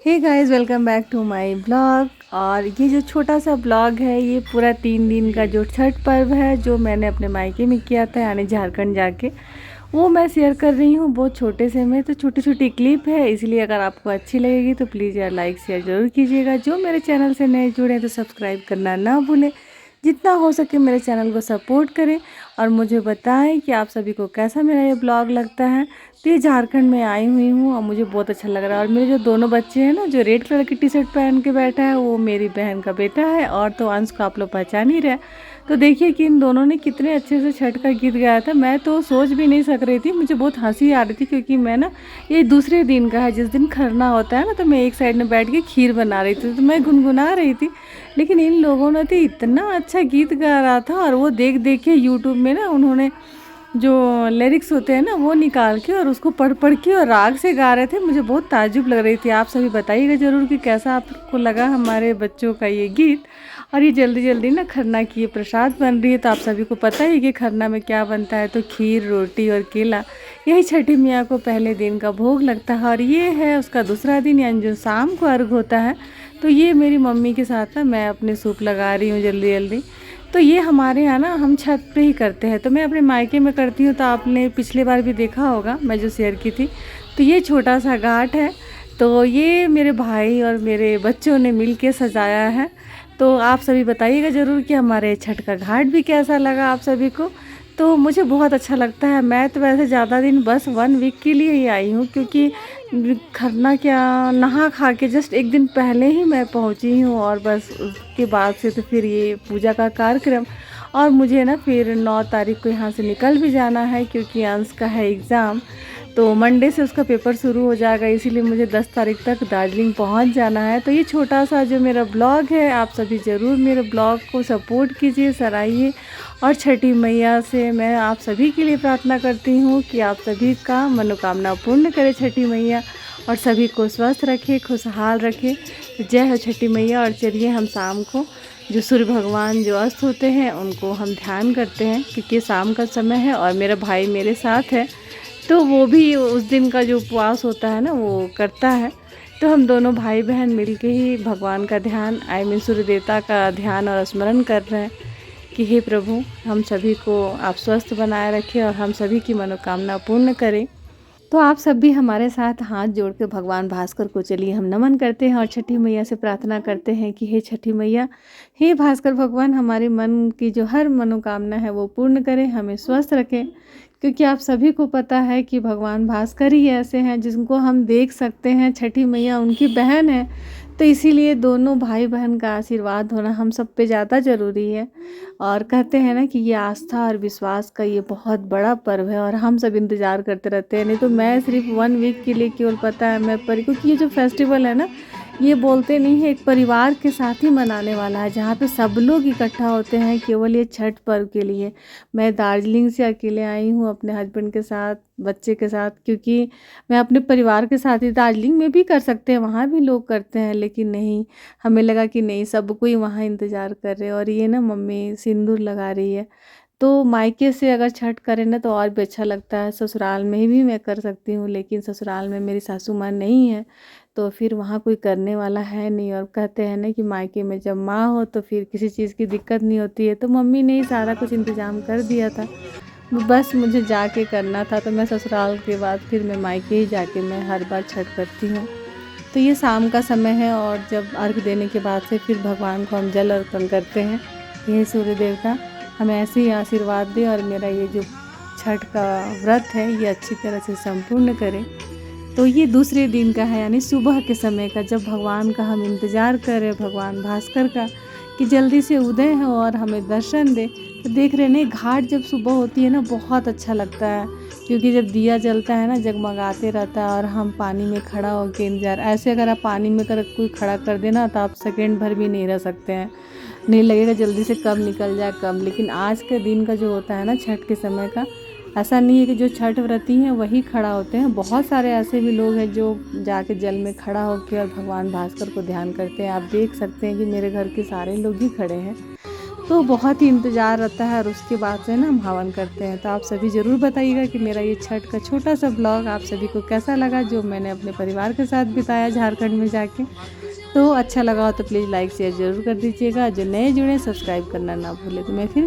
Hey guys, welcome back to my blog. और ये जो छोटा सा ब्लॉग है ये पूरा 3 दिन का जो छठ पर्व है जो मैंने अपने मायके में किया था, यानी झारखंड जाके, वो मैं शेयर कर रही हूँ। बहुत छोटे से में तो छोटी छोटी क्लिप है, इसलिए अगर आपको अच्छी लगेगी तो प्लीज़ यार लाइक शेयर ज़रूर कीजिएगा। जो मेरे चैनल से नए जुड़े हैं तो सब्सक्राइब करना ना भूलें। जितना हो सके मेरे चैनल को सपोर्ट करें और मुझे बताएं कि आप सभी को कैसा मेरा ये ब्लॉग लगता है। तो ये झारखंड में आई हुई हूँ और मुझे बहुत अच्छा लग रहा है। और मेरे जो दोनों बच्चे हैं ना, जो रेड कलर की टी शर्ट पहन के बैठा है वो मेरी बहन का बेटा है, और तो अंश को आप लोग पहचान ही रहे। तो देखिए कि इन दोनों ने कितने अच्छे से छठ का गीत गाया था। मैं तो सोच भी नहीं सक रही थी, मुझे बहुत हंसी आ रही थी क्योंकि मैं ना, ये दूसरे दिन का है जिस दिन खरना होता है ना, तो मैं एक साइड में बैठ के खीर बना रही थी, तो मैं गुनगुना रही थी। लेकिन इन लोगों ने तो इतना अच्छा गीत गा रहा था, और वो देख देख के यूट्यूब में ना उन्होंने जो लिरिक्स होते हैं ना वो निकाल के और उसको पढ़ पढ़ के और राग से गा रहे थे। मुझे बहुत ताज्जुब लग रही थी। आप सभी बताइएगा ज़रूर कि कैसा आपको लगा हमारे बच्चों का ये गीत। और ये जल्दी जल्दी ना खरना की ये प्रसाद बन रही है, तो आप सभी को पता ही कि खरना में क्या बनता है। तो खीर, रोटी और केला, यही छठी मैया को पहले दिन का भोग लगता है, और ये है उसका दूसरा दिन, यानी जो शाम को अर्घ होता है। तो ये मेरी मम्मी के साथ ना मैं अपने सूप लगा रही हूँ जल्दी जल्दी। तो ये हमारे यहाँ ना हम छत पे ही करते हैं, तो मैं अपने मायके में करती हूँ। तो आपने पिछले बार भी देखा होगा मैं जो शेयर की थी। तो ये छोटा सा घाट है, तो ये मेरे भाई और मेरे बच्चों ने मिल के सजाया है। तो आप सभी बताइएगा ज़रूर कि हमारे छठ का घाट भी कैसा लगा आप सभी को। तो मुझे बहुत अच्छा लगता है। मैं तो वैसे ज़्यादा दिन बस 1 वीक के लिए ही आई हूँ, क्योंकि खरना क्या, नहा खा के जस्ट एक दिन पहले ही मैं पहुँची हूँ, और बस उसके बाद से तो फिर ये पूजा का कार्यक्रम। और मुझे ना फिर 9 तारीख को यहाँ से निकल भी जाना है, क्योंकि अंश का है एग्ज़ाम। तो मंडे से उसका पेपर शुरू हो जाएगा, इसीलिए मुझे 10 तारीख तक दार्जिलिंग पहुंच जाना है। तो ये छोटा सा जो मेरा ब्लॉग है, आप सभी ज़रूर मेरे ब्लॉग को सपोर्ट कीजिए, सराहिए। और छठी मैया से मैं आप सभी के लिए प्रार्थना करती हूँ कि आप सभी का मनोकामना पूर्ण करे छठी मैया, और सभी को स्वस्थ रखे, खुशहाल रखे। जय हो छठी मैया। और चलिए हम शाम को जो सूर्य भगवान जो अस्त होते हैं उनको हम ध्यान करते हैं, क्योंकि शाम का समय है और मेरा भाई मेरे साथ है, तो वो भी उस दिन का जो उपवास होता है ना वो करता है। तो हम दोनों भाई बहन मिलके ही भगवान का ध्यान, आई मीन सूर्य देवता का ध्यान और स्मरण कर रहे हैं कि हे प्रभु, हम सभी को आप स्वस्थ बनाए रखें और हम सभी की मनोकामना पूर्ण करें। तो आप सब भी हमारे साथ हाथ जोड़ के भगवान भास्कर को चलिए हम नमन करते हैं और छठी मैया से प्रार्थना करते हैं कि हे छठी मैया, हे भास्कर भगवान, हमारे मन की जो हर मनोकामना है वो पूर्ण करें, हमें स्वस्थ रखें। क्योंकि आप सभी को पता है कि भगवान भास्कर ही ऐसे हैं जिनको हम देख सकते हैं, छठी मैया उनकी बहन है। तो इसीलिए दोनों भाई बहन का आशीर्वाद होना हम सब पे ज़्यादा ज़रूरी है। और कहते हैं ना कि ये आस्था और विश्वास का ये बहुत बड़ा पर्व है, और हम सब इंतज़ार करते रहते हैं। नहीं तो मैं सिर्फ 1 वीक के लिए केवल, पता है मैं पर, क्योंकि ये जो फेस्टिवल है ना, ये बोलते नहीं है, एक परिवार के साथ ही मनाने वाला है, जहाँ पे सब लोग इकट्ठा होते हैं केवल ये छठ पर्व के लिए। मैं दार्जिलिंग से अकेले आई हूँ अपने हस्बैंड के साथ, बच्चे के साथ, क्योंकि मैं अपने परिवार के साथ ही, दार्जिलिंग में भी कर सकते हैं, वहाँ भी लोग करते हैं, लेकिन नहीं, हमें लगा कि नहीं, सब कोई वहाँ इंतज़ार कर रहे हैं। और ये ना मम्मी सिंदूर लगा रही है। तो मायके से अगर छठ करें ना तो और भी अच्छा लगता है। ससुराल में भी मैं कर सकती हूँ, लेकिन ससुराल में मेरी सासू माँ नहीं है, तो फिर वहाँ कोई करने वाला है नहीं। और कहते हैं ना कि मायके में जब माँ हो तो फिर किसी चीज़ की दिक्कत नहीं होती है। तो मम्मी ने ही सारा कुछ इंतज़ाम कर दिया था, बस मुझे जाके करना था। तो मैं ससुराल के बाद फिर मैं मायके ही जाके मैं हर बार छठ करती हूँ। तो ये शाम का समय है, और जब अर्घ देने के बाद से फिर भगवान को हम जल अर्पण करते हैं। ये सूर्य देवता हमें ऐसे ही आशीर्वाद दे, और मेरा ये जो छठ का व्रत है ये अच्छी तरह से संपूर्ण करे। तो ये दूसरे दिन का है, यानी सुबह के समय का, जब भगवान का हम इंतज़ार करें, भगवान भास्कर का, कि जल्दी से उदय हो और हमें दर्शन दे। तो देख रहे हैं घाट जब सुबह होती है ना, बहुत अच्छा लगता है, क्योंकि जब दिया जलता है ना, जगमगाते रहता है, और हम पानी में खड़ा होकर इंतजार, ऐसे अगर आप पानी में कर कोई खड़ा कर देना तो आप सेकेंड भर भी नहीं रह सकते हैं, नहीं लगेगा जल्दी से कब निकल जाए कब। लेकिन आज के दिन का जो होता है ना छठ के समय का, ऐसा नहीं है कि जो छठ व्रती हैं वही खड़ा होते हैं, बहुत सारे ऐसे भी लोग हैं जो जाके जल में खड़ा होकर और भगवान भास्कर को ध्यान करते हैं। आप देख सकते हैं कि मेरे घर के सारे लोग ही खड़े हैं। तो बहुत ही इंतज़ार रहता है और उसके बाद से ना हम हवन करते हैं। तो आप सभी ज़रूर बताइएगा कि मेरा ये छठ का छोटा सा ब्लॉग आप सभी को कैसा लगा, जो मैंने अपने परिवार के साथ बिताया झारखंड में जाके। तो अच्छा लगा हो तो प्लीज़ लाइक शेयर ज़रूर कर दीजिएगा। जो नए जुड़े सब्सक्राइब करना ना भूलें। तो मैं फिर